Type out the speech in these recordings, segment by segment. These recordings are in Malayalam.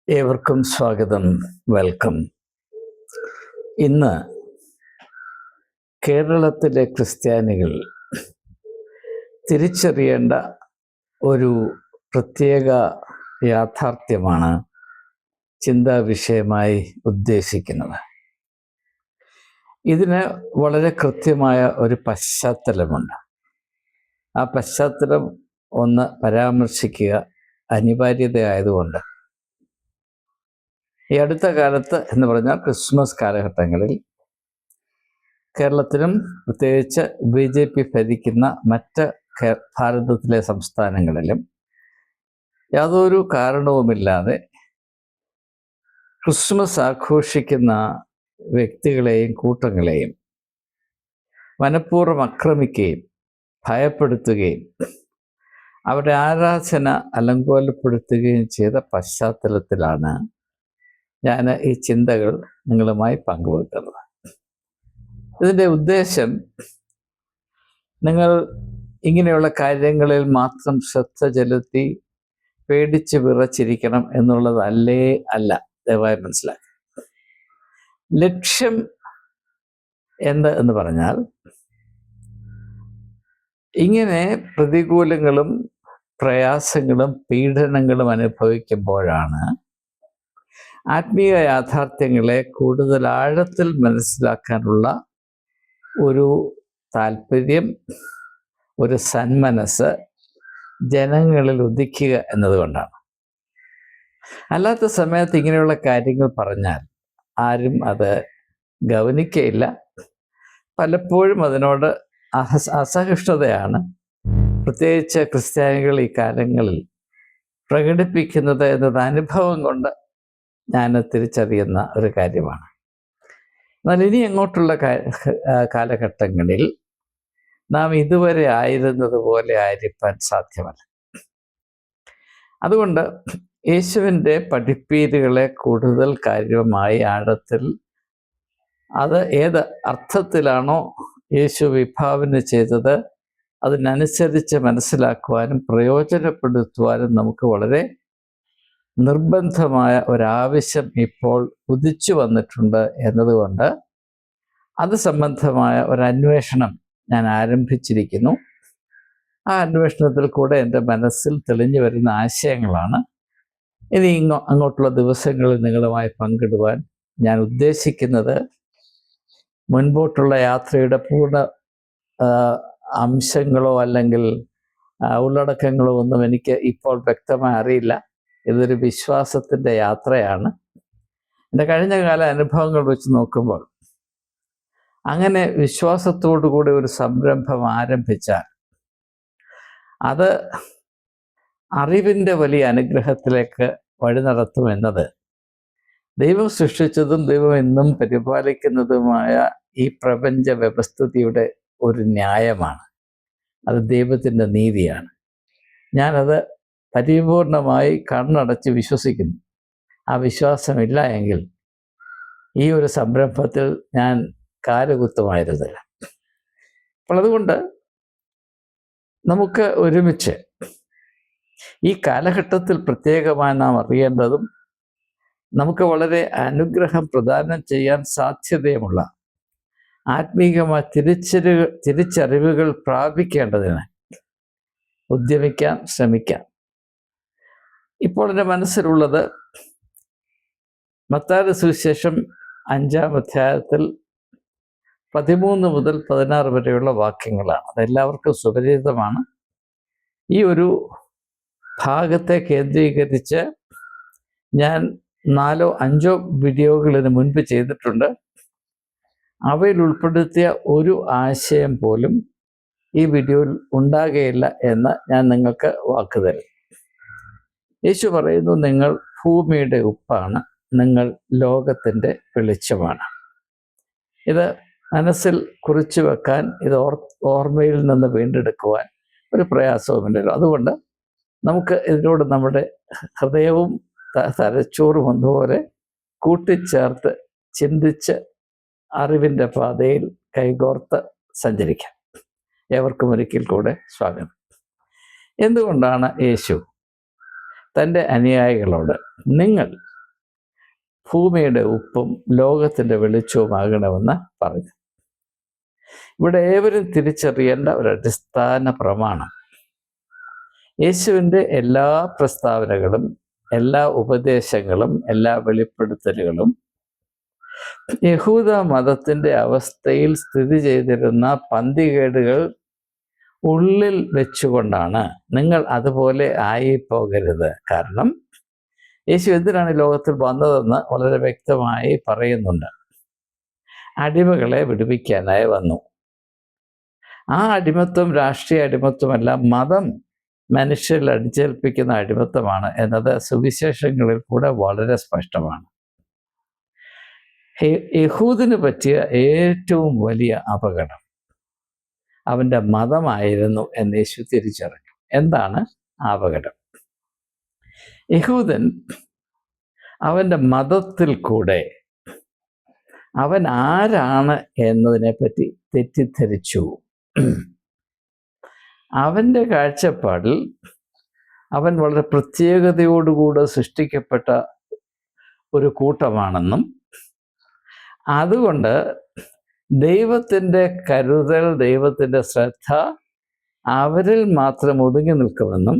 ഏവർക്കും സ്വാഗതം, വെൽക്കം. ഇന്ന് കേരളത്തിലെ ക്രിസ്ത്യാനികൾ തിരിച്ചറിയേണ്ട ഒരു പ്രത്യേക യാഥാർത്ഥ്യമാണ് ചിന്താ വിഷയമായി ഉദ്ദേശിക്കുന്നത്. ഇതിന് വളരെ കൃത്യമായ ഒരു പശ്ചാത്തലമുണ്ട്. ആ പശ്ചാത്തലം ഒന്ന് പരാമർശിക്കുക അനിവാര്യതയായതുകൊണ്ട്. ഈ അടുത്ത കാലത്ത് എന്ന് പറഞ്ഞാൽ ക്രിസ്മസ് കാലഘട്ടങ്ങളിൽ കേരളത്തിലും പ്രത്യേകിച്ച് BJP ഭരിക്കുന്ന മറ്റ് ഭാരതത്തിലെ സംസ്ഥാനങ്ങളിലും യാതൊരു കാരണവുമില്ലാതെ ക്രിസ്മസ് ആഘോഷിക്കുന്ന വ്യക്തികളെയും കൂട്ടങ്ങളെയും മനഃപൂർവ്വം ആക്രമിക്കുകയും ഭയപ്പെടുത്തുകയും അവരുടെ ആരാധന അലങ്കോലപ്പെടുത്തുകയും ചെയ്ത പശ്ചാത്തലത്തിലാണ് ഞാൻ ഈ ചിന്തകൾ നിങ്ങളുമായി പങ്കുവെക്കുന്നത്. ഇതിൻ്റെ ഉദ്ദേശം നിങ്ങൾ ഇങ്ങനെയുള്ള കാര്യങ്ങളിൽ മാത്രം ശ്രദ്ധ ചെലുത്തി പേടിച്ച് വിറച്ചിരിക്കണം അല്ല. ദയവായി മനസ്സിലാക്കുക. ലക്ഷ്യം എന്ന് പറഞ്ഞാൽ ഇങ്ങനെ പ്രതികൂലങ്ങളും പ്രയാസങ്ങളും പീഡനങ്ങളും അനുഭവിക്കുമ്പോഴാണ് ആത്മീയ യാഥാർത്ഥ്യങ്ങളെ കൂടുതൽ ആഴത്തിൽ മനസ്സിലാക്കാനുള്ള ഒരു താല്പര്യം, ഒരു സന്മനസ് ജനങ്ങളിൽ ഉദിക്കുക എന്നതുകൊണ്ടാണ്. അല്ലാത്ത സമയത്ത് ഇങ്ങനെയുള്ള കാര്യങ്ങൾ പറഞ്ഞാൽ ആരും അത് ഗൗനിക്കയില്ല. പലപ്പോഴും അതിനോട് അസഹിഷ്ണുതയാണ് പ്രത്യേകിച്ച് ക്രിസ്ത്യാനികൾ ഈ കാലങ്ങളിൽ പ്രകടിപ്പിക്കുന്നത് എന്നത് അനുഭവം കൊണ്ട് ഞാൻ തിരിച്ചറിയുന്ന ഒരു കാര്യമാണ്. എന്നാൽ ഇനി അങ്ങോട്ടുള്ള കാലഘട്ടങ്ങളിൽ നാം ഇതുവരെ ആയിരുന്നത് പോലെ ആയിരിക്കാൻ സാധ്യമല്ല. അതുകൊണ്ട് യേശുവിൻ്റെ പഠിപ്പീരുകളെ കൂടുതൽ കാര്യമായി ആഴത്തിൽ അത് ഏത് അർത്ഥത്തിലാണോ യേശു വിഭാവന ചെയ്തത് അതിനനുസരിച്ച് മനസ്സിലാക്കുവാനും പ്രയോജനപ്പെടുത്തുവാനും നമുക്ക് വളരെ നിർബന്ധമായ ഒരാവശ്യം ഇപ്പോൾ ഉദിച്ചു വന്നിട്ടുണ്ട് എന്നതുകൊണ്ട് അത് സംബന്ധമായ ഒരന്വേഷണം ഞാൻ ആരംഭിച്ചിരിക്കുന്നു. ആ അന്വേഷണത്തിൽ കൂടെ എൻ്റെ മനസ്സിൽ തെളിഞ്ഞു വരുന്ന ആശയങ്ങളാണ് ഇനി അങ്ങോട്ടുള്ള ദിവസങ്ങളിൽ നിങ്ങളുമായി പങ്കിടുവാൻ ഞാൻ ഉദ്ദേശിക്കുന്നത്. മുൻപോട്ടുള്ള യാത്രയുടെ പൂർണ്ണ അംശങ്ങളോ അല്ലെങ്കിൽ ഉള്ളടക്കങ്ങളോ ഒന്നും എനിക്ക് ഇപ്പോൾ വ്യക്തമായി അറിയില്ല. ഇതൊരു വിശ്വാസത്തിൻ്റെ യാത്രയാണ്. എൻ്റെ കഴിഞ്ഞ കാല അനുഭവങ്ങൾ വെച്ച് നോക്കുമ്പോൾ അങ്ങനെ വിശ്വാസത്തോടു കൂടി ഒരു സംരംഭം ആരംഭിച്ചാൽ അത് അറിവിൻ്റെ വലിയ അനുഗ്രഹത്തിലേക്ക് വഴി നടത്തുമെന്നത് ദൈവം സൃഷ്ടിച്ചതും ദൈവം എന്നും പരിപാലിക്കുന്നതുമായ ഈ പ്രപഞ്ച വ്യവസ്ഥിതിയുടെ ഒരു ന്യായമാണ്. അത് ദൈവത്തിൻ്റെ നീതിയാണ്. ഞാനത് പരിപൂർണമായി കണ്ണടച്ച് വിശ്വസിക്കുന്നു. ആ വിശ്വാസമില്ല എങ്കിൽ ഈ ഒരു സംരംഭത്തിൽ ഞാൻ കാലുകുത്തുമായിരുന്നില്ല. അപ്പോൾ അതുകൊണ്ട് നമുക്ക് ഒരുമിച്ച് ഈ കാലഘട്ടത്തിൽ പ്രത്യേകമായി നാം അറിയേണ്ടതും നമുക്ക് വളരെ അനുഗ്രഹം പ്രദാനം ചെയ്യാൻ സാധ്യതയുമുള്ള ആത്മീയമായ തിരിച്ചറിവുകൾ പ്രാപിക്കേണ്ടതിന് ഉദ്യമിക്കാം, ശ്രമിക്കാം. ഇപ്പോൾ എൻ്റെ മനസ്സിലുള്ളത് മത്തായിയുടെ സുവിശേഷം 5-ാം അധ്യായത്തിൽ 13 മുതൽ 16 വരെയുള്ള വാക്യങ്ങളാണ്. അതെല്ലാവർക്കും സുപരിചിതമാണ്. ഈ ഒരു ഭാഗത്തെ കേന്ദ്രീകരിച്ച് ഞാൻ 4-5 വീഡിയോകളിന് മുൻപ് ചെയ്തിട്ടുണ്ട്. അവയിൽ ഉൾപ്പെടുത്തിയ ഒരു ആശയം പോലും ഈ വീഡിയോയിൽ ഉണ്ടാകുകയില്ല എന്ന് ഞാൻ നിങ്ങൾക്ക് വാക്ക് തരും. യേശു പറയുന്നു, നിങ്ങൾ ഭൂമിയുടെ ഉപ്പാണ്, നിങ്ങൾ ലോകത്തിൻ്റെ വെളിച്ചമാണ്. ഇത് മനസ്സിൽ കുറിച്ചു വെക്കാൻ, ഇത് ഓർമ്മയിൽ നിന്ന് വീണ്ടെടുക്കുവാൻ ഒരു പ്രയാസവുമില്ലല്ലോ. അതുകൊണ്ട് നമുക്ക് ഇതിനോട് നമ്മുടെ ഹൃദയവും തലച്ചോറും ഒന്നുപോലെ കൂട്ടിച്ചേർത്ത് ചിന്തിച്ച് അറിവിൻ്റെ പാതയിൽ കൈകോർത്ത് സഞ്ചരിക്കാം. ഏവർക്കും ഒരിക്കൽ കൂടെ സ്വാഗതം. എന്തുകൊണ്ടാണ് യേശു തൻ്റെ അനുയായികളോട് നിങ്ങൾ ഭൂമിയുടെ ഉപ്പും ലോകത്തിൻ്റെ വെളിച്ചവുമാകണമെന്ന് പറഞ്ഞു. ഇവിടെ ഏവരും തിരിച്ചറിയേണ്ട ഒരു അടിസ്ഥാന പ്രമാണം, യേശുവിൻ്റെ എല്ലാ പ്രസ്താവനകളും, എല്ലാ ഉപദേശങ്ങളും, എല്ലാ വെളിപ്പെടുത്തലുകളും യഹൂദ മതത്തിൻ്റെ അവസ്ഥയിൽ സ്ഥിതി ചെയ്തിരുന്ന പന്തികേടുകൾ ഉള്ളിൽ വെച്ചുകൊണ്ടാണ്. നിങ്ങൾ അതുപോലെ ആയിപ്പോകരുത്. കാരണം യേശു എന്തിനാണ് ലോകത്തിൽ വന്നതെന്ന് വളരെ വ്യക്തമായി പറയുന്നുണ്ട്. അടിമകളെ വിടുവിക്കാനായി വന്നു. ആ അടിമത്വം രാഷ്ട്രീയ അടിമത്വമല്ല, മതം മനുഷ്യരിൽ അടിച്ചേൽപ്പിക്കുന്ന അടിമത്വമാണ് എന്നത് സുവിശേഷങ്ങളിൽ കൂടെ വളരെ സ്പഷ്ടമാണ്. യഹൂദിന് പറ്റിയ ഏറ്റവും വലിയ അപകടം അവൻ്റെ മതമായിരുന്നു എന്ന് യേശു തിരിച്ചറിഞ്ഞു. എന്താണ് അപകടം? യഹൂദൻ അവൻ്റെ മതത്തിൽ കൂടെ അവൻ ആരാണ് എന്നതിനെപ്പറ്റി തെറ്റിദ്ധരിച്ചു. അവൻ്റെ കാഴ്ചപ്പാടിൽ അവൻ വളരെ പ്രത്യേകതയോടുകൂടെ സൃഷ്ടിക്കപ്പെട്ട ഒരു കൂട്ടമാണെന്നും അതുകൊണ്ട് ദൈവത്തിൻ്റെ കരുതൽ, ദൈവത്തിൻ്റെ ശ്രദ്ധ അവരിൽ മാത്രം ഒതുങ്ങി നിൽക്കുമെന്നും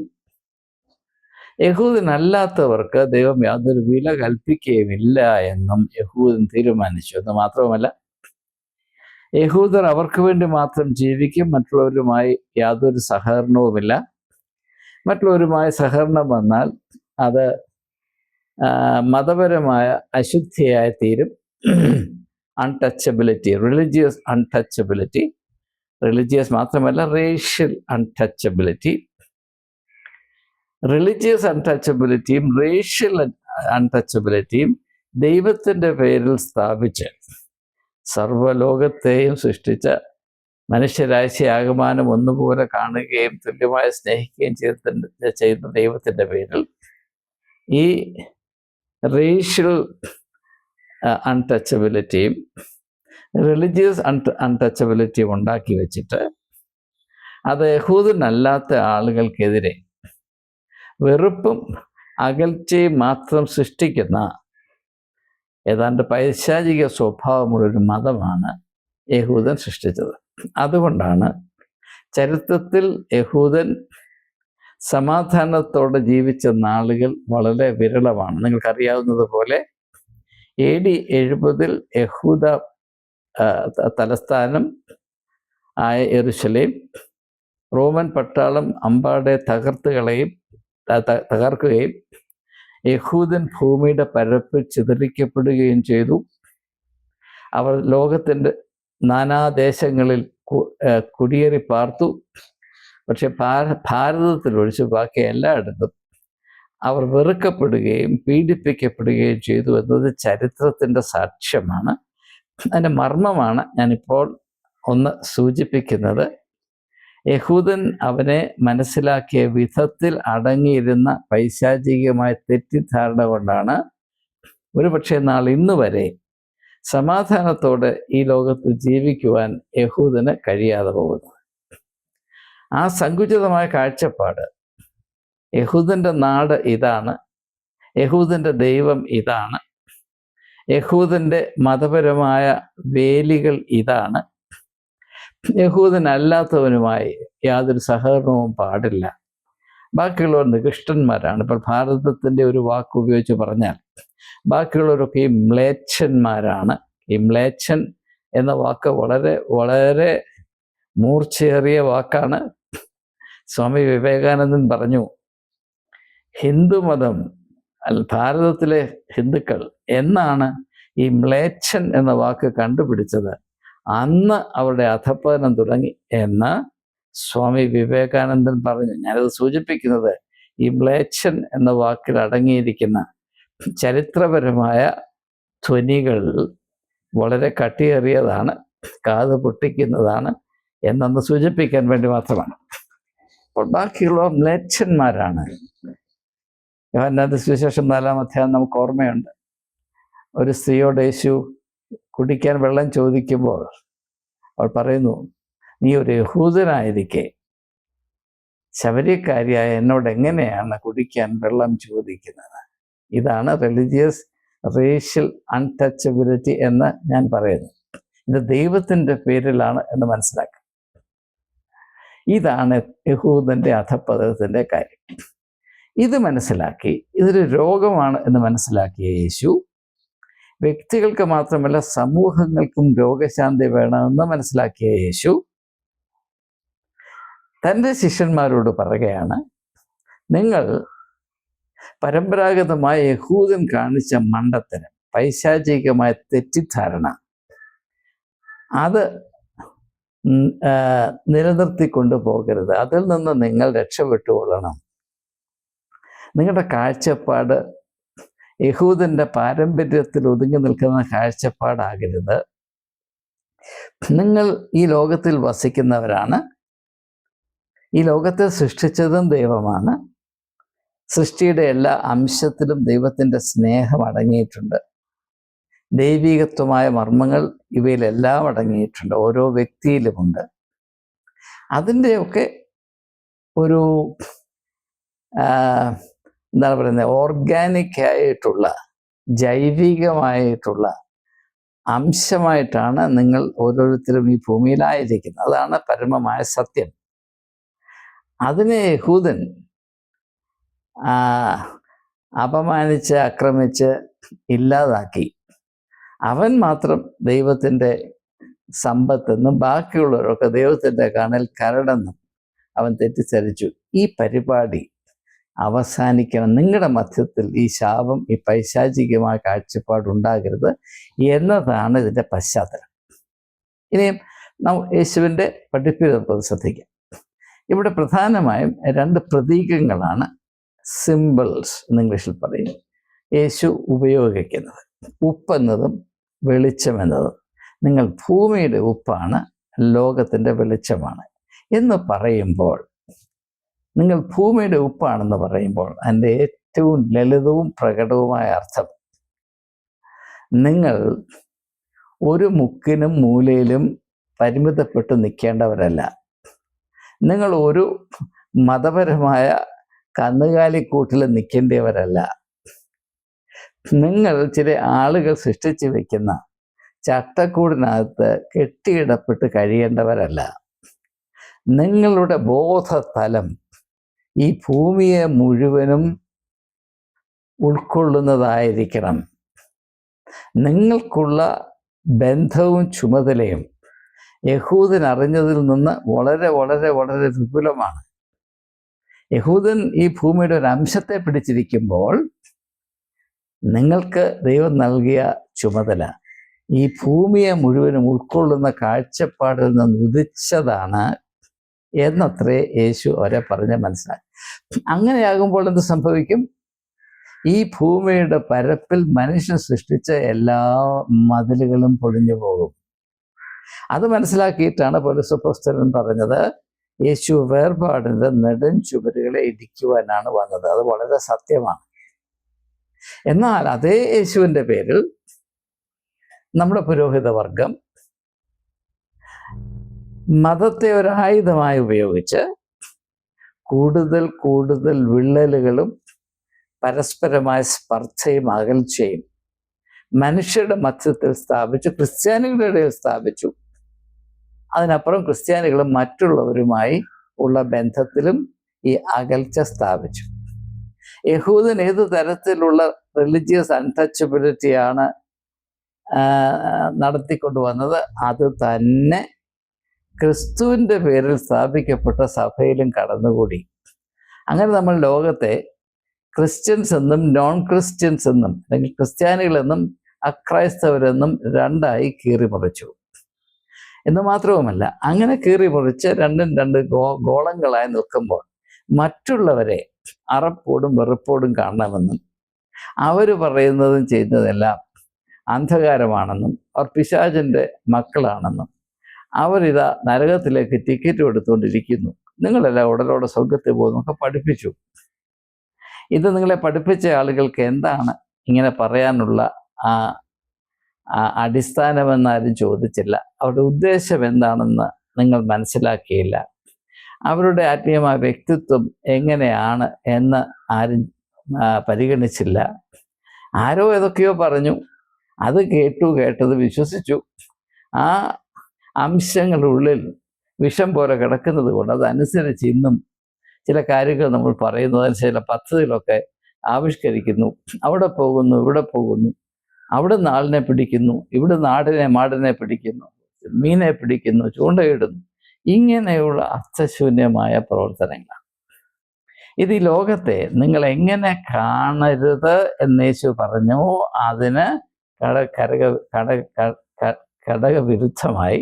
യഹൂദനല്ലാത്തവർക്ക് ദൈവം യാതൊരു വില കൽപ്പിക്കുകയുമില്ല എന്നും യഹൂദൻ തീരുമാനിച്ചു. എന്ന് മാത്രവുമല്ല, യഹൂദർ അവർക്ക് വേണ്ടി മാത്രം ജീവിക്കും, മറ്റുള്ളവരുമായി യാതൊരു സഹകരണവുമില്ല. മറ്റുള്ളവരുമായി സഹകരണം വന്നാൽ അത് മതപരമായ അശുദ്ധിയായി തീരും. അൺടച്ചബിലിറ്റി, റിലീജിയസ് അൺടച്ചബിലിറ്റി, റിലീജിയസ് മാത്രമല്ല റേഷ്യൽ അൺടച്ചബിലിറ്റി. റിലീജിയസ് അൺടച്ചബിലിറ്റിയും റേഷ്യൽ അൺടച്ചബിലിറ്റിയും ദൈവത്തിൻ്റെ പേരിൽ സ്ഥാപിച്ച് സർവ്വലോകത്തെയും സൃഷ്ടിച്ച മനുഷ്യരാശിയാകമാനം ഒന്നുപോലെ കാണുകയും തുല്യമായി സ്നേഹിക്കുകയും ചെയ്യുന്ന ദൈവത്തിൻ്റെ പേരിൽ ഈ റേഷ്യൽ അൺടച്ചബിലിറ്റിയും റിലീജിയസ് അൺടച്ചബിലിറ്റിയും ഉണ്ടാക്കി വെച്ചിട്ട് അത് യഹൂദനല്ലാത്ത ആളുകൾക്കെതിരെ വെറുപ്പും അകൽച്ചയും മാത്രം സൃഷ്ടിക്കുന്ന ഏതാണ്ട് പൈശാചിക സ്വഭാവമുള്ളൊരു മതമാണ് യഹൂദൻ സൃഷ്ടിച്ചത്. അതുകൊണ്ടാണ് ചരിത്രത്തിൽ യഹൂദൻ സമാധാനത്തോടെ ജീവിച്ച നാളുകൾ വളരെ വിരളമാണ്. നിങ്ങൾക്കറിയാവുന്നതുപോലെ AD 70 യഹൂദ തലസ്ഥാനം ആയ യെരുശലേം റോമൻ പട്ടാളം അമ്പാടെ തകർക്കുകയും യഹൂദൻ ഭൂമിയുടെ പരപ്പിൽ ചിതറിക്കപ്പെടുകയും ചെയ്തു. അവർ ലോകത്തിൻ്റെ നാനാദേശങ്ങളിൽ കുടിയേറി പാർത്തു. പക്ഷെ ഭാരതത്തിൽ ഒഴിച്ച് ബാക്കി എല്ലായിടത്തും അവർ വെറുക്കപ്പെടുകയും പീഡിപ്പിക്കപ്പെടുകയും ചെയ്തു എന്നത് ചരിത്രത്തിൻ്റെ സാക്ഷ്യമാണ്. അതിൻ്റെ മർമ്മമാണ് ഞാനിപ്പോൾ ഒന്ന് സൂചിപ്പിക്കുന്നത്. യഹൂദൻ അവനെ മനസ്സിലാക്കിയ വിധത്തിൽ അടങ്ങിയിരുന്ന പൈശാചികമായ തെറ്റിദ്ധാരണ കൊണ്ടാണ് ഒരുപക്ഷെ ഇന്ന് വരെ സമാധാനത്തോടെ ഈ ലോകത്ത് ജീവിക്കുവാൻ യഹൂദന് കഴിയാതെ പോകുന്നത്. ആ സങ്കുചിതമായ കാഴ്ചപ്പാട്, യഹൂദൻ്റെ നാട് ഇതാണ്, യഹൂദൻ്റെ ദൈവം ഇതാണ്, യഹൂദൻ്റെ മതപരമായ വേലികൾ ഇതാണ്, യഹൂദനല്ലാത്തവനുമായി യാതൊരു സഹകരണവും പാടില്ല, ബാക്കിയുള്ളവർ നികൃഷ്ടന്മാരാണ്. ഇപ്പോൾ ഭാരതത്തിൻ്റെ ഒരു വാക്ക് ഉപയോഗിച്ച് പറഞ്ഞാൽ ബാക്കിയുള്ളവരൊക്കെ ഈ മ്ലേച്ഛന്മാരാണ്. ഈ മ്ലേച്ഛൻ എന്ന വാക്ക് വളരെ വളരെ മൂർച്ചയേറിയ വാക്കാണ്. സ്വാമി വിവേകാനന്ദൻ പറഞ്ഞു, ഹിന്ദുമതം ഭാരതത്തിലെ ഹിന്ദുക്കൾ എന്നാണ് ഈ മ്ലേച്ഛൻ എന്ന വാക്ക് കണ്ടുപിടിച്ചത്, അന്ന് അവരുടെ അധപ്പതനം തുടങ്ങി എന്ന് സ്വാമി വിവേകാനന്ദൻ പറഞ്ഞു. ഞാനത് സൂചിപ്പിക്കുന്നത് ഈ മ്ലേച്ഛൻ എന്ന വാക്കിൽ അടങ്ങിയിരിക്കുന്ന ചരിത്രപരമായ ധ്വനികൾ വളരെ കട്ടിയേറിയതാണ്, കാത് പൊട്ടിക്കുന്നതാണ് എന്നൊന്ന് സൂചിപ്പിക്കാൻ വേണ്ടി മാത്രമാണ്. അപ്പോൾ ബാക്കിയുള്ള മ്ലേച്ഛന്മാരാണ്. യോഹന്നാന്റെ സുവിശേഷം 4-ാം അധ്യായം നമുക്ക് ഓർമ്മയുണ്ട്. ഒരു സ്ത്രീയോട് യേശു കുടിക്കാൻ വെള്ളം ചോദിക്കുമ്പോൾ അവൾ പറയുന്നു, നീ ഒരു യഹൂദനായിരിക്കെ ശബരിക്കാരിയായ എന്നോട് എങ്ങനെയാണ് കുടിക്കാൻ വെള്ളം ചോദിക്കുന്നത്? ഇതാണ് റിലീജിയസ് റേഷ്യൽ അൺടച്ചബിലിറ്റി എന്ന് ഞാൻ പറയുന്നു. ഇത് ദൈവത്തിൻ്റെ പേരിലാണ് എന്ന് മനസ്സിലാക്കുക. ഇതാണ് യഹൂദൻ്റെ അധപ്പതനത്തിൻ്റെ കാര്യം. ഇത് മനസ്സിലാക്കി ഇതൊരു രോഗമാണ് എന്ന് മനസ്സിലാക്കിയ യേശു വ്യക്തികൾക്ക് മാത്രമല്ല സമൂഹങ്ങൾക്കും രോഗശാന്തി വേണമെന്ന് മനസ്സിലാക്കിയ യേശു തൻ്റെ ശിഷ്യന്മാരോട് പറയുകയാണ്, നിങ്ങൾ പരമ്പരാഗതമായ യഹൂദൻ കാണിച്ച മണ്ടത്തരം, പൈശാചികമായ തെറ്റിദ്ധാരണ, അത് നിലനിർത്തിക്കൊണ്ടു പോകരുത്. അതിൽ നിന്ന് നിങ്ങൾ രക്ഷപ്പെട്ടുകൊള്ളണം. നിങ്ങളുടെ കാഴ്ചപ്പാട് യഹൂദൻ്റെ പാരമ്പര്യത്തിൽ ഒതുങ്ങി നിൽക്കുന്ന കാഴ്ചപ്പാടാകരുത്. നിങ്ങൾ ഈ ലോകത്തിൽ വസിക്കുന്നവരാണ്. ഈ ലോകത്തെ സൃഷ്ടിച്ചതും ദൈവമാണ്. സൃഷ്ടിയുടെ എല്ലാ അംശത്തിലും ദൈവത്തിൻ്റെ സ്നേഹം അടങ്ങിയിട്ടുണ്ട്. ദൈവികത്വമായ മർമ്മങ്ങൾ ഇവയിലെല്ലാം അടങ്ങിയിട്ടുണ്ട്. ഓരോ വ്യക്തിയിലുമുണ്ട്. അതിൻ്റെയൊക്കെ ഒരു എന്താണ് പറയുന്നത്, ഓർഗാനിക് ആയിട്ടുള്ള ജൈവികമായിട്ടുള്ള അംശമായിട്ടാണ് നിങ്ങൾ ഓരോരുത്തരും ഈ ഭൂമിയിലായിരിക്കുന്നത്. അതാണ് പരമമായ സത്യം. അതിനെ യഹൂദൻ അപമാനിച്ച് ആക്രമിച്ച് ഇല്ലാതാക്കി. അവൻ മാത്രം ദൈവത്തിൻ്റെ സമ്പത്തെന്നും ബാക്കിയുള്ളവരൊക്കെ ദൈവത്തിൻ്റെ കണ്ണിൽ കരടെന്നും അവൻ തെറ്റിദ്ധരിച്ചു. ഈ പരിപാടി അവസാനിക്കണം. നിങ്ങളുടെ മധ്യത്തിൽ ഈ ശാപം, ഈ പൈശാചികമായ കാഴ്ചപ്പാടുണ്ടാകരുത് എന്നതാണ് ഇതിൻ്റെ പശ്ചാത്തലം. ഇനിയും യേശുവിൻ്റെ പഠിപ്പിൽ നമുക്ക് ശ്രദ്ധിക്കാം. ഇവിടെ പ്രധാനമായും 2 പ്രതീകങ്ങളാണ്, സിമ്പിൾസ് എന്ന് ഇംഗ്ലീഷിൽ പറയും, യേശു ഉപയോഗിക്കുന്നത്. ഉപ്പെന്നതും വെളിച്ചമെന്നതും. നിങ്ങൾ ഭൂമിയുടെ ഉപ്പാണ്, ലോകത്തിൻ്റെ വെളിച്ചമാണ് എന്ന് പറയുമ്പോൾ, നിങ്ങൾ ഭൂമിയുടെ ഉപ്പാണെന്ന് പറയുമ്പോൾ അതിൻ്റെ ഏറ്റവും ലളിതവും പ്രകടവുമായ അർത്ഥം, നിങ്ങൾ ഒരു മുക്കിനും മൂലയിലും പരിമിതപ്പെട്ട് നിൽക്കേണ്ടവരല്ല. നിങ്ങൾ ഒരു മതപരമായ കന്നുകാലിക്കൂട്ടിൽ നിൽക്കേണ്ടവരല്ല. നിങ്ങൾ ചില ആളുകൾ സൃഷ്ടിച്ചു വയ്ക്കുന്ന ചട്ടക്കൂടിനകത്ത് കെട്ടിയിടപ്പെട്ട് കഴിയേണ്ടവരല്ല. നിങ്ങളുടെ ബോധതലം ഈ ഭൂമിയെ മുഴുവനും ഉൾക്കൊള്ളുന്നതായിരിക്കണം. നിങ്ങൾക്കുള്ള ബന്ധവും ചുമതലയും യഹൂദൻ അറിഞ്ഞതിൽ നിന്ന് വളരെ വളരെ വളരെ വിപുലമാണ്. യഹൂദൻ ഈ ഭൂമിയുടെ ഒരു അംശത്തെ പിടിച്ചിരിക്കുമ്പോൾ നിങ്ങൾക്ക് ദൈവം നൽകിയ ചുമതല ഈ ഭൂമിയെ മുഴുവനും ഉൾക്കൊള്ളുന്ന കാഴ്ചപ്പാടിൽ നിന്ന് ഉദിച്ചതാണ് എന്നത്രേ യേശു അവരെ പറഞ്ഞ് മനസ്സിലാക്കി. അങ്ങനെയാകുമ്പോൾ എന്ത് സംഭവിക്കും? ഈ ഭൂമിയുടെ പരപ്പിൽ മനുഷ്യൻ സൃഷ്ടിച്ച എല്ലാ മതിലുകളും പൊളിഞ്ഞു പോകും. അത് മനസ്സിലാക്കിയിട്ടാണ് പൗലോസപ്പോസ്തലൻ പറഞ്ഞത്, യേശു വേർപാടിൻ്റെ നെടും ചുവരുകളെ ഇടിക്കുവാനാണ് വന്നത്. അത് വളരെ സത്യമാണ്. എന്നാൽ അതേ യേശുവിൻ്റെ പേരിൽ നമ്മുടെ പുരോഹിത വർഗം മതത്തെ ഒരായുധമായി ഉപയോഗിച്ച് കൂടുതൽ കൂടുതൽ വിള്ളലുകളും പരസ്പരമായ സ്പർദ്ധയും അകൽച്ചയും മനുഷ്യരുടെ മധ്യത്തിൽ സ്ഥാപിച്ചു, ക്രിസ്ത്യാനികളുടെ ഇടയിൽ സ്ഥാപിച്ചു. അതിനപ്പുറം ക്രിസ്ത്യാനികളും മറ്റുള്ളവരുമായി ഉള്ള ബന്ധത്തിലും ഈ അകൽച്ച സ്ഥാപിച്ചു. യഹൂദൻ ഏത് തരത്തിലുള്ള റിലീജിയസ് അൺടച്ചബിലിറ്റിയാണ് നടത്തിക്കൊണ്ടുവന്നത്, അത് തന്നെ ക്രിസ്തുവിൻ്റെ പേരിൽ സ്ഥാപിക്കപ്പെട്ട സഭയിലും കടന്നുകൂടി. അങ്ങനെ നമ്മൾ ലോകത്തെ ക്രിസ്ത്യൻസ് എന്നും നോൺ ക്രിസ്ത്യൻസ് എന്നും അല്ലെങ്കിൽ ക്രിസ്ത്യാനികളെന്നും അക്രൈസ്തവരെന്നും 2ആയി കീറിമുറിച്ചു. എന്ന് മാത്രവുമല്ല, അങ്ങനെ കീറിമുറിച്ച് 2 ഗോളങ്ങളായി നിൽക്കുമ്പോൾ മറ്റുള്ളവരെ അറപ്പോടും വെറുപ്പോടും കാണണമെന്നും അവർ പറയുന്നതും ചെയ്യുന്നതെല്ലാം അന്ധകാരമാണെന്നും അവർ പിശാചിൻ്റെ മക്കളാണെന്നും അവരിതാ നരകത്തിലേക്ക് ടിക്കറ്റ് എടുത്തുകൊണ്ടിരിക്കുന്നു, നിങ്ങളെല്ലാം ഉടലോടെ സ്വർഗത്തിൽ പോകുന്നൊക്കെ പഠിപ്പിച്ചു. ഇത് നിങ്ങളെ പഠിപ്പിച്ച ആളുകൾക്ക് എന്താണ് ഇങ്ങനെ പറയാനുള്ള അടിസ്ഥാനമെന്നാരും ചോദിച്ചില്ല. അവരുടെ ഉദ്ദേശം എന്താണെന്ന് നിങ്ങൾ മനസ്സിലാക്കിയില്ല. അവരുടെ ആത്മീയമായ വ്യക്തിത്വം എങ്ങനെയാണ് എന്ന് ആരും പരിഗണിച്ചില്ല. ആരോ ഏതൊക്കെയോ പറഞ്ഞു, അത് കേട്ടത് വിശ്വസിച്ചു. ആ അംശങ്ങളുടെ ഉള്ളിൽ വിഷം പോലെ കിടക്കുന്നത് കൊണ്ട് അതനുസരിച്ച് ഇന്നും ചില കാര്യങ്ങൾ നമ്മൾ പറയുന്നതിന് ചില പദ്ധതികളൊക്കെ ആവിഷ്കരിക്കുന്നു. അവിടെ പോകുന്നു, ഇവിടെ പോകുന്നു, അവിടെ ആളിനെ പിടിക്കുന്നു, ഇവിടെ മാടിനെ പിടിക്കുന്നു, മീനെ പിടിക്കുന്നു, ചൂണ്ടയിടുന്നു. ഇങ്ങനെയുള്ള അർത്ഥശൂന്യമായ പ്രവർത്തനങ്ങൾ. ഇത് ഈ ലോകത്തെ നിങ്ങൾ എങ്ങനെ കാണരുത് എന്ന് യേശു പറഞ്ഞു. അതിന് ഘടകവിരുദ്ധമായി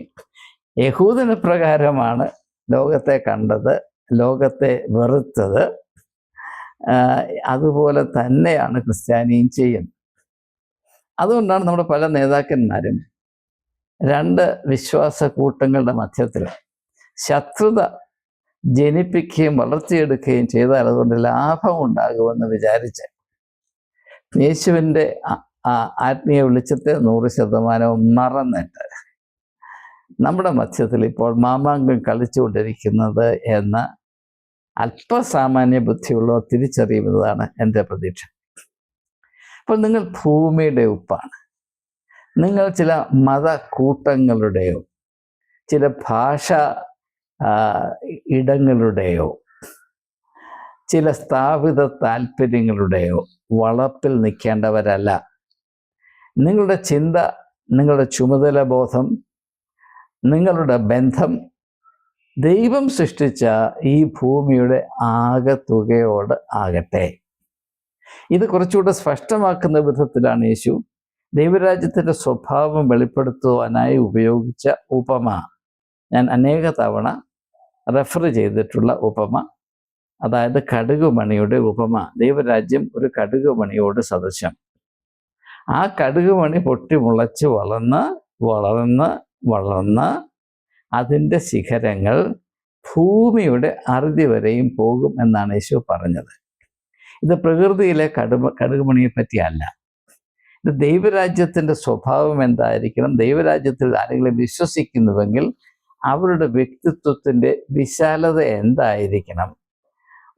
യഹൂദന പ്രകാരമാണ് ലോകത്തെ കണ്ടത്, ലോകത്തെ വെറുത്തത്. അതുപോലെ തന്നെയാണ് ക്രിസ്ത്യാനിയും ചെയ്യുന്നത്. അതുകൊണ്ടാണ് നമ്മുടെ പല നേതാക്കന്മാരും രണ്ട് വിശ്വാസ കൂട്ടങ്ങളുടെ മധ്യത്തിൽ ശത്രുത ജനിപ്പിക്കുകയും വളർത്തിയെടുക്കുകയും ചെയ്താൽ അതുകൊണ്ട് ലാഭം ഉണ്ടാകുമെന്ന് വിചാരിച്ച് യേശുവിൻ്റെ ആത്മീയ വെളിച്ചത്തെ 100% മറന്നിട്ട് നമ്മുടെ മധ്യത്തിൽ ഇപ്പോൾ മാമാങ്കം കളിച്ചുകൊണ്ടിരിക്കുന്നത് എന്ന് അല്പസാമാന്യ ബുദ്ധിയുള്ളവർ തിരിച്ചറിയുന്നതാണ് എൻ്റെ പ്രതീക്ഷ. അപ്പോൾ നിങ്ങൾ ഭൂമിയുടെ ഉപ്പാണ്. നിങ്ങൾ ചില മതക്കൂട്ടങ്ങളുടെയോ ചില ഭാഷ ഇടങ്ങളുടെയോ ചില സ്ഥാപിത താല്പര്യങ്ങളുടെയോ വളപ്പിൽ നിൽക്കേണ്ടവരല്ല. നിങ്ങളുടെ ചിന്ത, നിങ്ങളുടെ ചുമതല ബോധം, നിങ്ങളുടെ ബന്ധം ദൈവം സൃഷ്ടിച്ച ഈ ഭൂമിയുടെ ആകെത്തുകയോട് ആകട്ടെ. ഇത് കുറച്ചുകൂടെ സ്പഷ്ടമാക്കുന്ന വിധത്തിലാണ് യേശു ദൈവരാജ്യത്തിൻ്റെ സ്വഭാവം വെളിപ്പെടുത്തുവാനായി ഉപയോഗിച്ച ഉപമ. ഞാൻ അനേക തവണ റെഫർ ചെയ്തിട്ടുള്ള ഉപമ, അതായത് കടുകുമണിയുടെ ഉപമ. ദൈവരാജ്യം ഒരു കടുകുമണിയോട് സദൃശം. ആ കടുകുമണി പൊട്ടി മുളച്ച് വളർന്ന് അതിൻ്റെ ശിഖരങ്ങൾ ഭൂമിയുടെ അറുതി വരെയും പോകും എന്നാണ് യേശു പറഞ്ഞത്. ഇത് പ്രകൃതിയിലെ കടുകുമണിയെ പറ്റിയല്ല. ഇത് ദൈവരാജ്യത്തിൻ്റെ സ്വഭാവം എന്തായിരിക്കണം, ദൈവരാജ്യത്തിൽ ആരെങ്കിലും വിശ്വസിക്കുന്നുവെങ്കിൽ അവരുടെ വ്യക്തിത്വത്തിൻ്റെ വിശാലത എന്തായിരിക്കണം,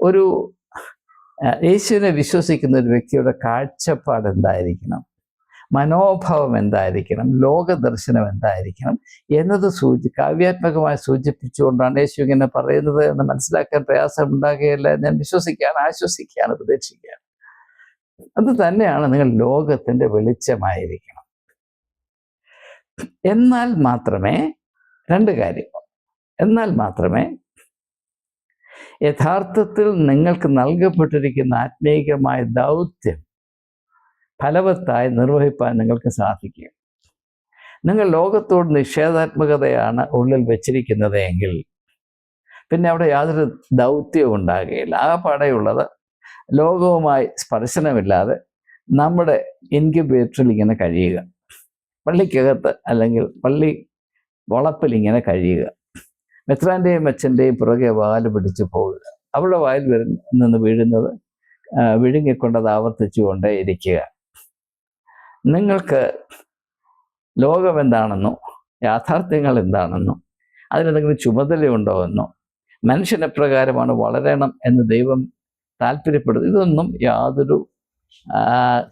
ഒരു യേശുവിനെ വിശ്വസിക്കുന്ന ഒരു വ്യക്തിയുടെ കാഴ്ചപ്പാട് എന്തായിരിക്കണം, മനോഭാവം എന്തായിരിക്കണം, ലോകദർശനം എന്തായിരിക്കണം എന്നത് കാവ്യാത്മകമായി സൂചിപ്പിച്ചുകൊണ്ടാണ് യേശു ഇങ്ങനെ പറയുന്നത് എന്ന് മനസ്സിലാക്കാൻ പ്രയാസം ഉണ്ടാകുകയില്ല. ഞാൻ ആശ്വസിക്കുകയാണ്, പ്രതീക്ഷിക്കുകയാണ്. അത് തന്നെയാണ് നിങ്ങൾ ലോകത്തിൻ്റെ വെളിച്ചമായിരിക്കണം. എന്നാൽ മാത്രമേ യഥാർത്ഥത്തിൽ നിങ്ങൾക്ക് നൽകപ്പെട്ടിരിക്കുന്ന ആത്മീയമായ ദൗത്യം ഫലവത്തായി നിർവഹിപ്പാൻ നിങ്ങൾക്ക് സാധിക്കും. നിങ്ങൾ ലോകത്തോട് നിഷേധാത്മകതയാണ് ഉള്ളിൽ വെച്ചിരിക്കുന്നത് എങ്കിൽ പിന്നെ അവിടെ യാതൊരു ദൗത്യവും ഉണ്ടാകുകയില്ല. ആകെപ്പാടെയുള്ളത് ലോകവുമായി സ്പർശനമില്ലാതെ നമ്മുടെ ഇൻക്യുബേറ്ററിൽ ഇങ്ങനെ കഴിയുക, പള്ളിക്കകത്ത് അല്ലെങ്കിൽ പള്ളി വളപ്പിൽ ഇങ്ങനെ കഴിയുക, മെത്രാൻ്റെയും അച്ഛൻ്റെയും പുറകെ വാല് പിടിച്ചു പോകുക, അവിടെ വായിൽ നിന്ന് വീഴുന്നത് വിഴുങ്ങിക്കൊണ്ടത് ആവർത്തിച്ചുകൊണ്ടേ ഇരിക്കുക. നിങ്ങൾക്ക് ലോകം എന്താണെന്നോ യാഥാർത്ഥ്യങ്ങൾ എന്താണെന്നോ അതിനെന്തെങ്കിലും ചുമതലയുണ്ടോ എന്നോ മനുഷ്യനെപ്രകാരമാണ് വളരണം എന്ന് ദൈവം താല്പര്യപ്പെടുന്നത്, ഇതൊന്നും യാതൊരു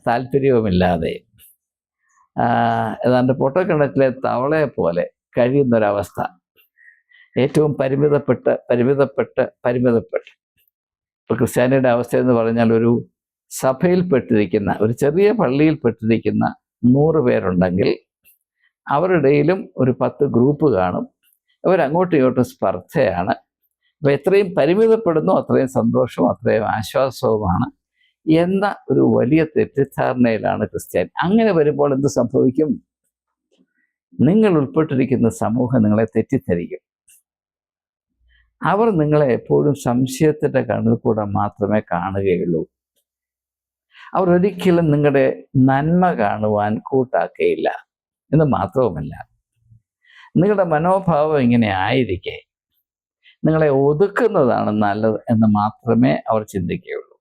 താല്പര്യവുമില്ലാതെ ഏതാണ്ട് പൊട്ടക്കിണറ്റിലെ തവളയെ പോലെ കഴിയുന്നൊരവസ്ഥ, ഏറ്റവും പരിമിതപ്പെട്ട് ഇപ്പോൾ ക്രിസ്ത്യാനിയുടെ അവസ്ഥ എന്ന് പറഞ്ഞാൽ ഒരു സഭയിൽപ്പെട്ടിരിക്കുന്ന, ഒരു ചെറിയ പള്ളിയിൽപ്പെട്ടിരിക്കുന്ന 100 പേരുണ്ടെങ്കിൽ അവരുടെയിലും ഒരു 10 ഗ്രൂപ്പ് കാണും. അവരങ്ങോട്ടും ഇങ്ങോട്ടും സ്പർദ്ധയാണ്. അപ്പോൾ എത്രയും പരിമിതപ്പെടുന്നു അത്രയും സന്തോഷവും അത്രയും ആശ്വാസവുമാണ് എന്ന ഒരു വലിയ തെറ്റിദ്ധാരണയിലാണ് ക്രിസ്ത്യാനി. അങ്ങനെ വരുമ്പോൾ എന്ത് സംഭവിക്കും? നിങ്ങൾ ഉൾപ്പെട്ടിരിക്കുന്ന സമൂഹം നിങ്ങളെ തെറ്റിദ്ധരിക്കും. അവർ നിങ്ങളെ എപ്പോഴും സംശയത്തിൻ്റെ കണ്ണിൽ കൂടെ മാത്രമേ കാണുകയുള്ളൂ. അവർ ഒരിക്കലും നിങ്ങളുടെ നന്മ കാണുവാൻ കൂട്ടാക്കുകയില്ല. എന്ന് മാത്രവുമല്ല, നിങ്ങളുടെ മനോഭാവം ഇങ്ങനെ ആയിരിക്കെ നിങ്ങളെ ഒതുക്കുന്നതാണ് നല്ലത് എന്ന് മാത്രമേ അവർ ചിന്തിക്കുകയുള്ളൂ.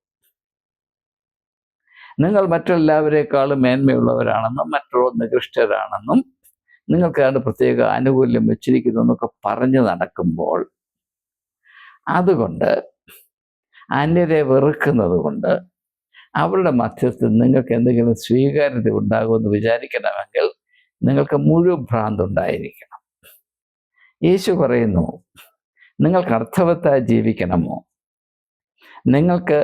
നിങ്ങൾ മറ്റെല്ലാവരെക്കാളും മേന്മയുള്ളവരാണെന്നും മറ്റുള്ള നികൃഷ്ടരാണെന്നും നിങ്ങൾക്കാണ്ട് പ്രത്യേക ആനുകൂല്യം വെച്ചിരിക്കുന്നു എന്നൊക്കെ പറഞ്ഞു നടക്കുമ്പോൾ, അതുകൊണ്ട് അന്യരെ വെറുക്കുന്നത് കൊണ്ട് അവരുടെ മധ്യത്തിൽ നിങ്ങൾക്ക് എന്തെങ്കിലും സ്വീകാര്യത ഉണ്ടാകുമെന്ന് വിചാരിക്കണമെങ്കിൽ നിങ്ങൾക്ക് മുഴുവൻ ഭ്രാന്തുണ്ടായിരിക്കണം. യേശു പറയുന്നു, നിങ്ങൾക്ക് അർത്ഥവത്തായി ജീവിക്കണമോ? നിങ്ങൾക്ക്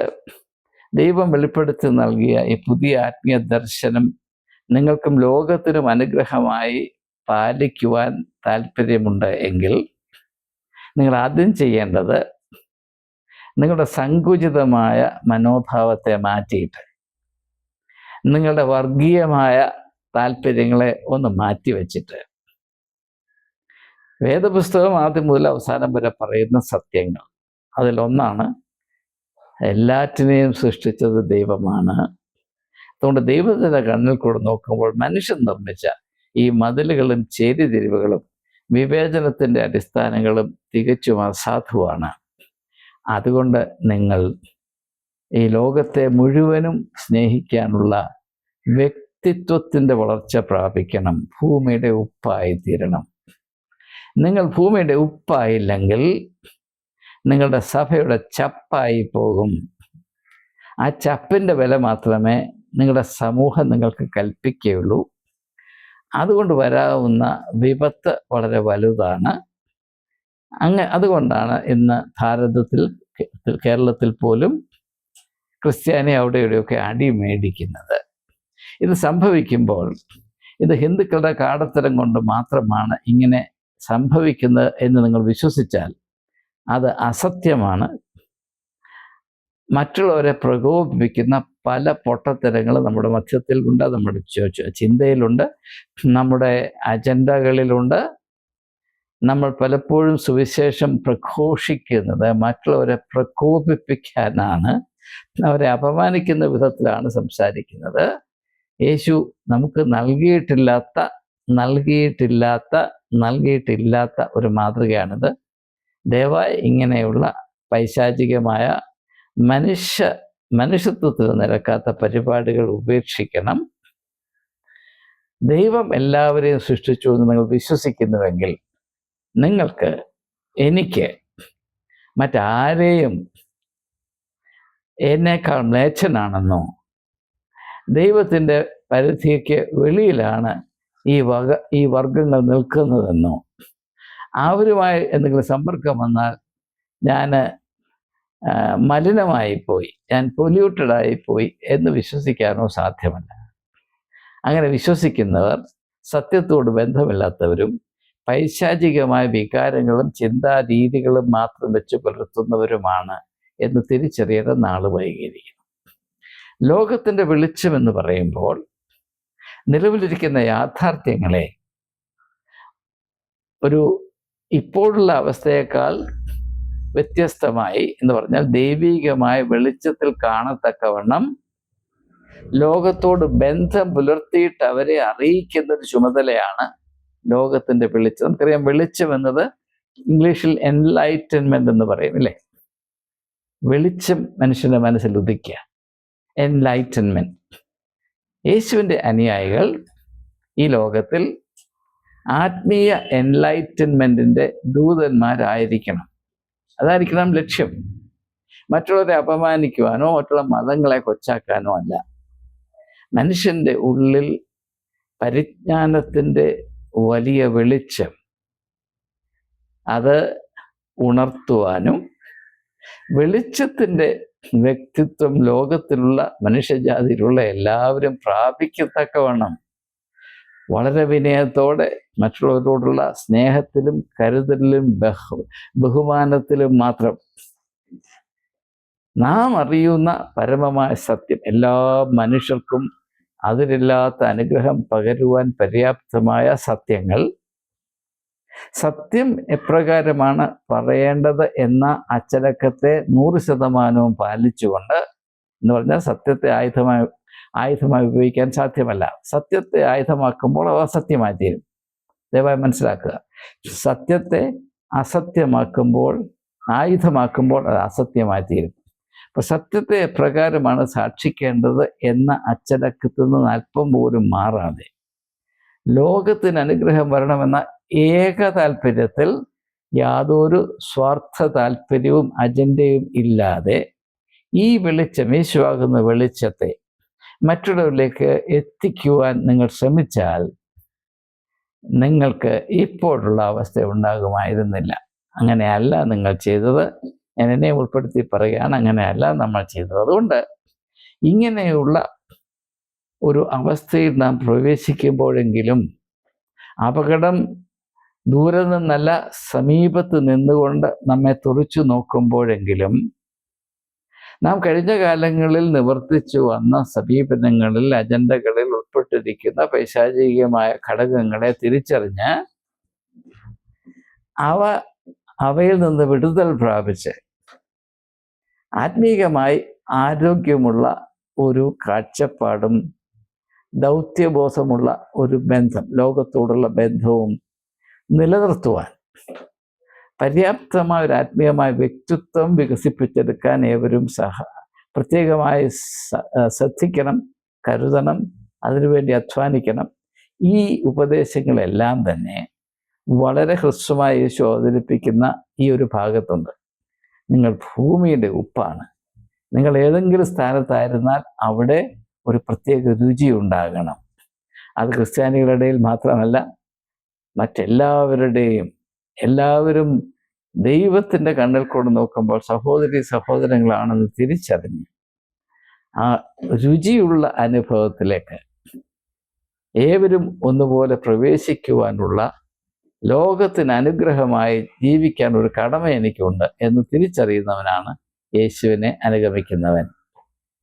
ദൈവം വെളിപ്പെടുത്തി നൽകിയ ഈ പുതിയ ആത്മീയ ദർശനം നിങ്ങൾക്കും ലോകത്തിനും അനുഗ്രഹമായി പാലിക്കുവാൻ താല്പര്യമുണ്ട് എങ്കിൽ നിങ്ങൾ ആദ്യം ചെയ്യേണ്ടത് നിങ്ങളുടെ സങ്കുചിതമായ മനോഭാവത്തെ മാറ്റിയിട്ട് നിങ്ങളുടെ വർഗീയമായ താല്പര്യങ്ങളെ ഒന്ന് മാറ്റിവെച്ചിട്ട് വേദപുസ്തകം ആദ്യം മുതൽ അവസാനം വരെ പറയുന്ന സത്യങ്ങൾ, അതിലൊന്നാണ് എല്ലാറ്റിനെയും സൃഷ്ടിച്ചത് ദൈവമാണ്. അതുകൊണ്ട് ദൈവത്തിൻ്റെ കണ്ണിൽ കൂടെ നോക്കുമ്പോൾ മനുഷ്യൻ നിർമ്മിച്ച ഈ മതിലുകളും ചേരിതിരിവുകളും വിവേചനത്തിൻ്റെ അടിസ്ഥാനങ്ങളും തികച്ചും അസാധുവാണ്. അതുകൊണ്ട് നിങ്ങൾ ഈ ലോകത്തെ മുഴുവനും സ്നേഹിക്കാനുള്ള വ്യക്തിത്വത്തിൻ്റെ വളർച്ച പ്രാപിക്കണം. ഭൂമിയുടെ ഉപ്പായി തീരണം. നിങ്ങൾ ഭൂമിയുടെ ഉപ്പായില്ലെങ്കിൽ നിങ്ങളുടെ സഭയുടെ ചപ്പായി പോകും. ആ ചപ്പിൻ്റെ വില മാത്രമേ നിങ്ങളുടെ സമൂഹം നിങ്ങൾക്ക് കൽപ്പിക്കുകയുള്ളൂ. അതുകൊണ്ട് വരാവുന്ന വിപത്ത് വളരെ വലുതാണ്. അതുകൊണ്ടാണ് ഇന്ന് ഭാരതത്തിൽ, കേരളത്തിൽ പോലും ക്രിസ്ത്യാനി അവിടെ ഇവിടെയൊക്കെ അടി മേടിക്കുന്നത്. ഇത് സംഭവിക്കുമ്പോൾ ഇത് ഹിന്ദുക്കളുടെ കാടത്തരം കൊണ്ട് മാത്രമാണ് ഇങ്ങനെ സംഭവിക്കുന്നത് എന്ന് നിങ്ങൾ വിശ്വസിച്ചാൽ അത് അസത്യമാണ്. മറ്റുള്ളവരെ പ്രകോപിപ്പിക്കുന്ന പല പൊട്ടത്തരങ്ങൾ നമ്മുടെ മധ്യത്തിലുണ്ട്, നമ്മുടെ ചിന്തയിലുണ്ട്, നമ്മുടെ അജണ്ടകളിലുണ്ട്. നമ്മൾ പലപ്പോഴും സുവിശേഷം പ്രഘോഷിക്കുന്നത് മറ്റുള്ളവരെ പ്രകോപിപ്പിക്കാനാണ്, അവരെ അപമാനിക്കുന്ന വിധത്തിലാണ് സംസാരിക്കുന്നത്. യേശു നമുക്ക് നൽകിയിട്ടില്ലാത്ത ഒരു മാതൃകയാണിത്. ദയവായി ഇങ്ങനെയുള്ള പൈശാചികമായ മനുഷ്യത്വത്തിന് നിരക്കാത്ത പരിപാടികൾ ഉപേക്ഷിക്കണം. ദൈവം എല്ലാവരെയും സൃഷ്ടിച്ചു എന്ന് നിങ്ങൾ വിശ്വസിക്കുന്നുവെങ്കിൽ നിങ്ങൾക്ക്, എനിക്ക് മറ്റാരെയും എന്നേക്കാൾ മ്ലേച്ഛനാണെന്നോ ദൈവത്തിൻ്റെ പരിധിക്ക് വെളിയിലാണ് ഈ വർഗങ്ങൾ നിൽക്കുന്നതെന്നോ അവരുമായി എന്തെങ്കിലും സമ്പർക്കം വന്നാൽ ഞാൻ മലിനമായിപ്പോയി, ഞാൻ പൊല്യൂട്ടഡായിപ്പോയി എന്ന് വിശ്വസിക്കാനോ സാധ്യമല്ല. അങ്ങനെ വിശ്വസിക്കുന്നവർ സത്യത്തോട് ബന്ധമില്ലാത്തവരും പൈശാചികമായ വികാരങ്ങളും ചിന്താരീതികളും മാത്രം വെച്ച് പുലർത്തുന്നവരുമാണ് എന്ന് തിരിച്ചറിയേണ്ട നാൾ വൈകിയിരിക്കുന്നു. ലോകത്തിൻ്റെ വെളിച്ചം എന്ന് പറയുമ്പോൾ നിലവിലിരിക്കുന്ന യാഥാർത്ഥ്യങ്ങളെ ഇപ്പോഴുള്ള അവസ്ഥയേക്കാൾ വ്യത്യസ്തമായി എന്ന് പറഞ്ഞാൽ ദൈവികമായ വെളിച്ചത്തിൽ കാണത്തക്കവണ്ണം ലോകത്തോട് ബന്ധം പുലർത്തിയിട്ട് അവരെ അറിയിക്കുന്ന ഒരു ചുമതലയാണ് ലോകത്തിൻ്റെ വെളിച്ചം. നമുക്കറിയാം, വെളിച്ചം എന്നത് ഇംഗ്ലീഷിൽ എൻലൈറ്റൻമെന്റ് എന്ന് പറയും, അല്ലേ? വെളിച്ചം മനുഷ്യൻ്റെ മനസ്സിൽ ഉദിക്കുക, എൻലൈറ്റൻമെന്റ്. യേശുവിൻ്റെ അനുയായികൾ ഈ ലോകത്തിൽ ആത്മീയ എൻലൈറ്റൻമെന്റിൻ്റെ ദൂതന്മാരായിരിക്കണം. അതായിരിക്കണം ലക്ഷ്യം. മറ്റുള്ളവരെ അപമാനിക്കുവാനോ മറ്റുള്ള മതങ്ങളെ കൊച്ചാക്കാനോ അല്ല. മനുഷ്യൻ്റെ ഉള്ളിൽ പരിജ്ഞാനത്തിൻ്റെ വലിയ വെളിച്ചം അത് ഉണർത്തുവാനും വെളിച്ചത്തിൻ്റെ വ്യക്തിത്വം ലോകത്തിലുള്ള മനുഷ്യജാതിയിലുള്ള എല്ലാവരും പ്രാപിക്കത്തക്കവണ്ണം വളരെ വിനയത്തോടെ മറ്റുള്ളവരോടുള്ള സ്നേഹത്തിലും കരുതലിലും ബഹുമാനത്തിലും മാത്രം നാം അറിയുന്ന പരമമായ സത്യം എല്ലാ മനുഷ്യർക്കും അതിലില്ലാത്ത അനുഗ്രഹം പകരുവാൻ പര്യാപ്തമായ സത്യം എപ്രകാരമാണ് പറയേണ്ടത് എന്ന അച്ചടക്കത്തെ 100% പാലിച്ചുകൊണ്ട്, എന്ന് പറഞ്ഞാൽ സത്യത്തെ ആയുധമായി ഉപയോഗിക്കാൻ സാധ്യമല്ല. സത്യത്തെ ആയുധമാക്കുമ്പോൾ അത് അസത്യമായി തീരും. ദയവായി മനസ്സിലാക്കുക, സത്യത്തെ ആയുധമാക്കുമ്പോൾ അത് അസത്യമായി തീരും. അപ്പൊ സത്യത്തെ എപ്രകാരമാണ് സാക്ഷിക്കേണ്ടത് എന്ന അച്ചടക്കത്തിൽ നിന്ന് അല്പം പോലും മാറാതെ ലോകത്തിന് അനുഗ്രഹം വരണമെന്ന ഏക താല്പര്യത്തിൽ യാതൊരു സ്വാർത്ഥ താല്പര്യവും അജണ്ടയും ഇല്ലാതെ ഈ വെളിച്ചം, യേശുവാകുന്ന വെളിച്ചത്തെ മറ്റുള്ളവരിലേക്ക് എത്തിക്കുവാൻ നിങ്ങൾ ശ്രമിച്ചാൽ നിങ്ങൾക്ക് ഇപ്പോഴുള്ള അവസ്ഥ ഉണ്ടാകുമായിരുന്നില്ല. അങ്ങനെയല്ല നിങ്ങൾ ചെയ്തത്. ഞാൻ എന്നെ ഉൾപ്പെടുത്തി പറയുകയാണ്, അങ്ങനെയല്ല നമ്മൾ ചെയ്തത്. അതുകൊണ്ട് ഇങ്ങനെയുള്ള ഒരു അവസ്ഥയിൽ നാം പ്രവേശിക്കുമ്പോഴെങ്കിലും അപകടം ദൂരെ നിന്നല്ല, സമീപത്ത് നിന്നുകൊണ്ട് നമ്മെ തുറിച്ചു നോക്കുമ്പോഴെങ്കിലും നാം കഴിഞ്ഞ കാലങ്ങളിൽ നിവർത്തിച്ചു വന്ന സമീപനങ്ങളിൽ, അജണ്ടകളിൽ ഉൾപ്പെട്ടിരിക്കുന്ന പൈശാചികമായ ഘടകങ്ങളെ തിരിച്ചറിഞ്ഞ് അവയിൽ നിന്ന് വിടുതൽ പ്രാപിച്ച് ആത്മീകമായി ആരോഗ്യമുള്ള ഒരു കാഴ്ചപ്പാടും ദൗത്യബോധമുള്ള ഒരു ബന്ധം, ലോകത്തോടുള്ള ബന്ധവും നിലനിർത്തുവാൻ പര്യാപ്തമായ ഒരു ആത്മീയമായ വ്യക്തിത്വം വികസിപ്പിച്ചെടുക്കാൻ ഏവരും പ്രത്യേകമായി ശ്രദ്ധിക്കണം, കരുതണം, അതിനുവേണ്ടി അധ്വാനിക്കണം. ഈ ഉപദേശങ്ങളെല്ലാം തന്നെ വളരെ ഹ്രസ്വമായി യേശു അവതരിപ്പിക്കുന്ന ഈ ഒരു ഭാഗത്തുണ്ട്. നിങ്ങൾ ഭൂമിയുടെ ഉപ്പാണ്. നിങ്ങൾ ഏതെങ്കിലും സ്ഥാനത്തായിരുന്നാൽ അവിടെ ഒരു പ്രത്യേക രുചി ഉണ്ടാകണം. അത് ക്രിസ്ത്യാനികളുടെ ഇടയിൽ മാത്രമല്ല, മറ്റെല്ലാവരുടെയും, എല്ലാവരും ദൈവത്തിൻ്റെ കണ്ണിൽ കൊണ്ട് നോക്കുമ്പോൾ സഹോദരി സഹോദരങ്ങളാണെന്ന് തിരിച്ചറിഞ്ഞ് ആ രുചിയുള്ള അനുഭവത്തിലേക്ക് ഏവരും ഒന്നുപോലെ പ്രവേശിക്കുവാനുള്ള, ലോകത്തിന് അനുഗ്രഹമായി ജീവിക്കാൻ ഒരു കടമ എനിക്കുണ്ട് എന്ന് തിരിച്ചറിയുന്നവനാണ് യേശുവിനെ അനുഗമിക്കുന്നവൻ.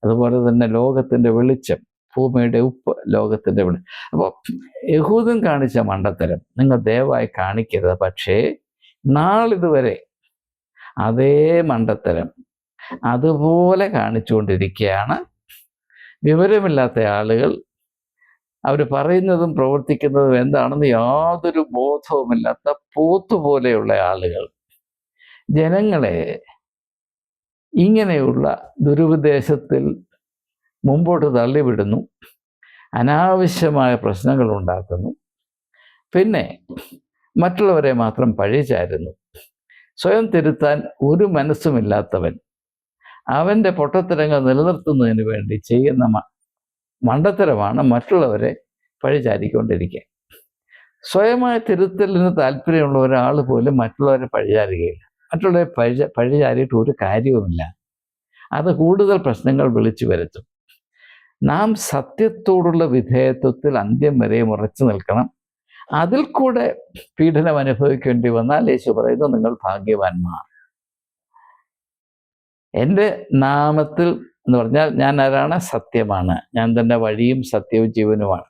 അതുപോലെ തന്നെ ലോകത്തിൻ്റെ വെളിച്ചം, ഭൂമിയുടെ ഉപ്പ്, ലോകത്തിൻ്റെ വെളിച്ചം. അപ്പോൾ യഹൂദൻ കാണിച്ച മണ്ടത്തരം നിങ്ങൾ ദയവായി കാണിക്കരുത്. പക്ഷേ നാളിതുവരെ അതേ മണ്ടത്തരം അതുപോലെ കാണിച്ചുകൊണ്ടിരിക്കുകയാണ് വിവരമില്ലാത്ത ആളുകൾ. അവർ പറയുന്നതും പ്രവർത്തിക്കുന്നതും എന്താണെന്ന് യാതൊരു ബോധവുമില്ലാത്ത പോത്തുപോലെയുള്ള ആളുകൾ ജനങ്ങളെ ഇങ്ങനെയുള്ള ദുരുപദേശത്തിൽ മുമ്പോട്ട് തള്ളിവിടുന്നു, അനാവശ്യമായ പ്രശ്നങ്ങൾ ഉണ്ടാക്കുന്നു, പിന്നെ മറ്റുള്ളവരെ മാത്രം പഴിചാരുന്നു. സ്വയം തിരുത്താൻ ഒരു മനസ്സുമില്ലാത്തവൻ അവൻ്റെ പൊട്ടത്തരങ്ങൾ നിലനിർത്തുന്നതിന് വേണ്ടി ചെയ്യുന്ന മണ്ടത്തരമാണ് മറ്റുള്ളവരെ പഴിചാരിക്കൊണ്ടിരിക്കുക. സ്വയമായ തിരുത്തലിന് താല്പര്യമുള്ള ഒരാൾ പോലും മറ്റുള്ളവരെ പഴിചാരുകയില്ല. മറ്റുള്ളവരെ പഴിചാരിയിട്ട് ഒരു കാര്യവുമില്ല. അത് കൂടുതൽ പ്രശ്നങ്ങൾ വിളിച്ചു വരുത്തും. നാം സത്യത്തോടുള്ള വിധേയത്വത്തിൽ അന്ത്യം വരെ ഉറച്ചു നിൽക്കണം. അതിൽ കൂടെ പീഡനം അനുഭവിക്കേണ്ടി വന്നാൽ യേശു പറയുന്നു, നിങ്ങൾ ഭാഗ്യവാന്മാർ. എൻ്റെ നാമത്തിൽ എന്ന് പറഞ്ഞാൽ ഞാൻ ആരാണ്? സത്യമാണ്. ഞാൻ തന്നെ വഴിയും സത്യവും ജീവനുമാണ്.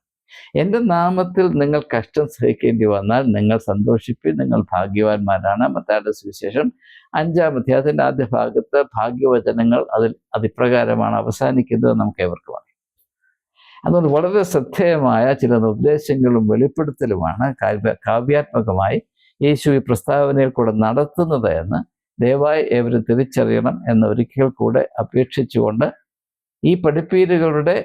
എൻ്റെ നാമത്തിൽ നിങ്ങൾ കഷ്ടം സഹിക്കേണ്ടി വന്നാൽ നിങ്ങൾ സന്തോഷിപ്പിൻ, നിങ്ങൾ ഭാഗ്യവാന്മാരാണ്. മത്തായിയുടെ സുവിശേഷം 5-ാം അധ്യായത്തിൻ്റെ ആദ്യ ഭാഗത്ത് ഭാഗ്യവചനങ്ങൾ അതിപ്രകാരമാണ് അവസാനിക്കുന്നത്. നമുക്ക് ഏവർക്കും അറിയാം. അതുകൊണ്ട് വളരെ ശ്രദ്ധേയമായ ചില നിർദ്ദേശങ്ങളും വെളിപ്പെടുത്തലുമാണ് കാവ്യാത്മകമായി യേശു ഈ പ്രസ്താവനയിൽ കൂടെ നടത്തുന്നത് എന്ന് ദയവായി ഏവരും തിരിച്ചറിയണം എന്ന് ഒരിക്കൽ കൂടെ അപേക്ഷിച്ചുകൊണ്ട് ഈ പഠിപ്പീരുകളുടെ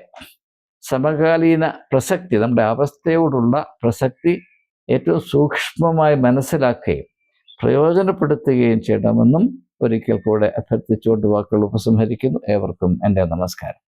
സമകാലീന പ്രസക്തി, നമ്മുടെ അവസ്ഥയോടുള്ള പ്രസക്തി ഏറ്റവും സൂക്ഷ്മമായി മനസ്സിലാക്കുകയും പ്രയോജനപ്പെടുത്തുകയും ചെയ്യണമെന്നും ഒരിക്കൽ കൂടെ അഭ്യർത്ഥിച്ചുകൊണ്ട് വാക്കുകൾ ഉപസംഹരിക്കുന്നു. ഏവർക്കും എൻ്റെ നമസ്കാരം.